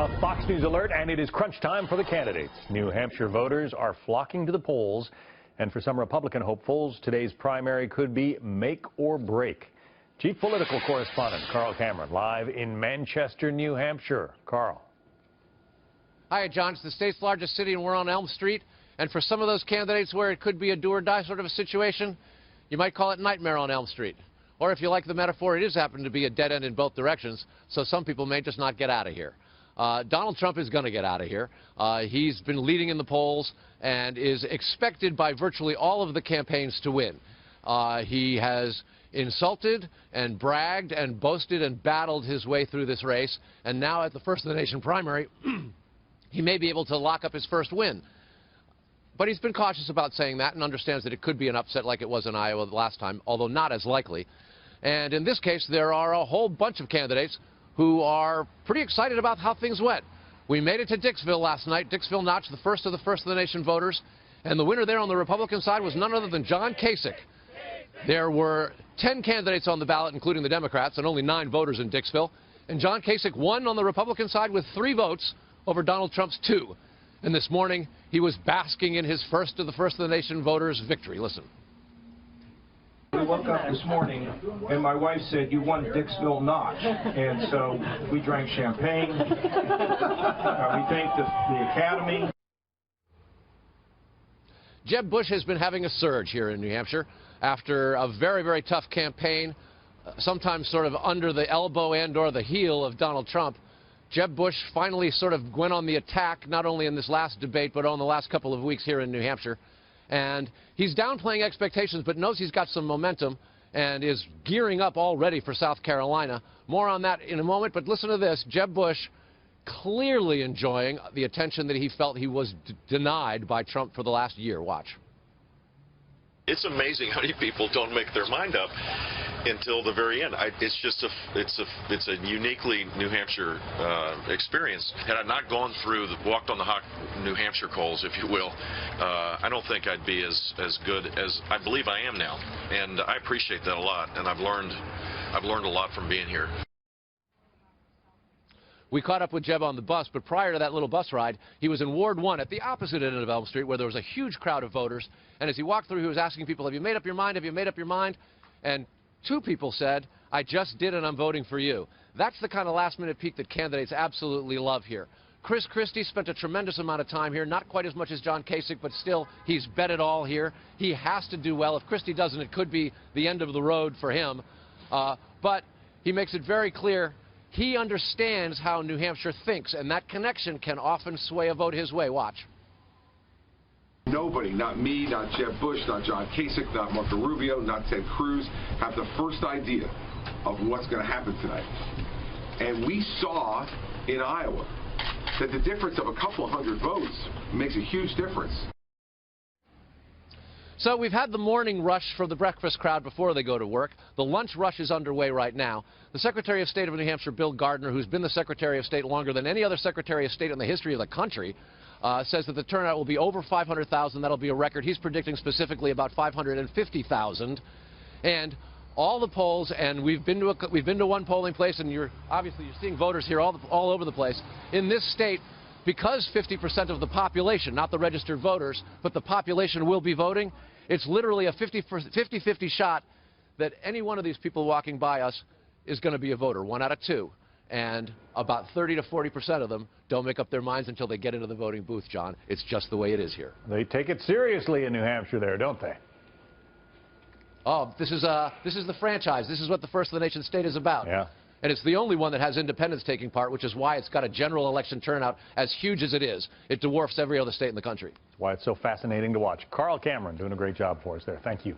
A Fox News alert, and it is crunch time for the candidates. New Hampshire voters are flocking to the polls, and for some Republican hopefuls, today's primary could be make or break. Chief political correspondent Carl Cameron live in Manchester, New Hampshire. Carl. Hi, John. It's the state's largest city, and we're on Elm Street. And for some of those candidates where it could be a do-or-die sort of a situation, you might call it Nightmare on Elm Street. Or if you like the metaphor, it is happening to be a dead end in both directions, so some people may just not get out of here. Donald Trump is going to get out of here. He's been leading in the polls and is expected by virtually all of the campaigns to win. He has insulted and bragged and boasted and battled his way through this race, and now at the First of the Nation primary, he may be able to lock up his first win. But he's been cautious about saying that and understands that it could be an upset like it was in Iowa the last time, although not as likely. And in this case, there are a whole bunch of candidates who are pretty excited about how things went. We made it to Dixville last night. Dixville notched the First of the Nation voters, and the winner there on the Republican side was none other than John Kasich. There were 10 candidates on the ballot, including the Democrats, and only 9 voters in Dixville. And John Kasich won on the Republican side with 3 votes over Donald Trump's 2. And this morning, he was basking in his First of the Nation voters' victory. Listen. We woke up this morning, and my wife said, "You won Dixville Notch." And so we drank champagne. We thanked the Academy. Jeb Bush has been having a surge here in New Hampshire after a very, very tough campaign, sometimes sort of under the elbow and or the heel of Donald Trump. Jeb Bush finally sort of went on the attack, not only in this last debate, but on the last couple of weeks here in New Hampshire. And he's downplaying expectations, but knows he's got some momentum and is gearing up already for South Carolina. More on that in a moment, but listen to this. Jeb Bush clearly enjoying the attention that he felt he was denied by Trump for the last year. Watch. It's amazing how many people don't make their mind up until the very end. It's a uniquely New Hampshire experience. Had I not gone through, walked on the hot New Hampshire coals, if you will, I don't think I'd be as good as I believe I am now. And I appreciate that a lot. And I've learned a lot from being here. We caught up with Jeb on the bus, but prior to that little bus ride, he was in Ward 1 at the opposite end of Elm Street, where there was a huge crowd of voters. And as he walked through, he was asking people, "Have you made up your mind? Have you made up your mind?" And 2 people said, "I just did, and I'm voting for you." That's the kind of last-minute peek that candidates absolutely love here. Chris Christie spent a tremendous amount of time here, not quite as much as John Kasich, but still, he's bet it all here. He has to do well. If Christie doesn't, it could be the end of the road for him. But he makes it very clear he understands how New Hampshire thinks, and that connection can often sway a vote his way. Watch. Nobody, not me, not Jeb Bush, not John Kasich, not Marco Rubio, not Ted Cruz, have the first idea of what's going to happen tonight. And we saw in Iowa that the difference of a couple of hundred votes makes a huge difference. So we've had the morning rush for the breakfast crowd before they go to work. The lunch rush is underway right now. The Secretary of State of New Hampshire, Bill Gardner, who's been the Secretary of State longer than any other Secretary of State in the history of the country, says that the turnout will be over 500,000. That'll be a record. He's predicting specifically about 550,000. And all the polls, and we've been to one polling place, and you're seeing voters here all over the place. In this state, because 50% of the population, not the registered voters, but the population will be voting, it's literally a 50-50 shot that any one of these people walking by us is going to be a voter, 1 out of 2. And about 30 to 40% of them don't make up their minds until they get into the voting booth, John. It's just the way it is here. They take it seriously in New Hampshire there, don't they? Oh, this is the franchise. This is what the First of the Nation state is about. Yeah. And it's the only one that has independents taking part, which is why it's got a general election turnout as huge as it is. It dwarfs every other state in the country. That's why it's so fascinating to watch. Carl Cameron doing a great job for us there. Thank you.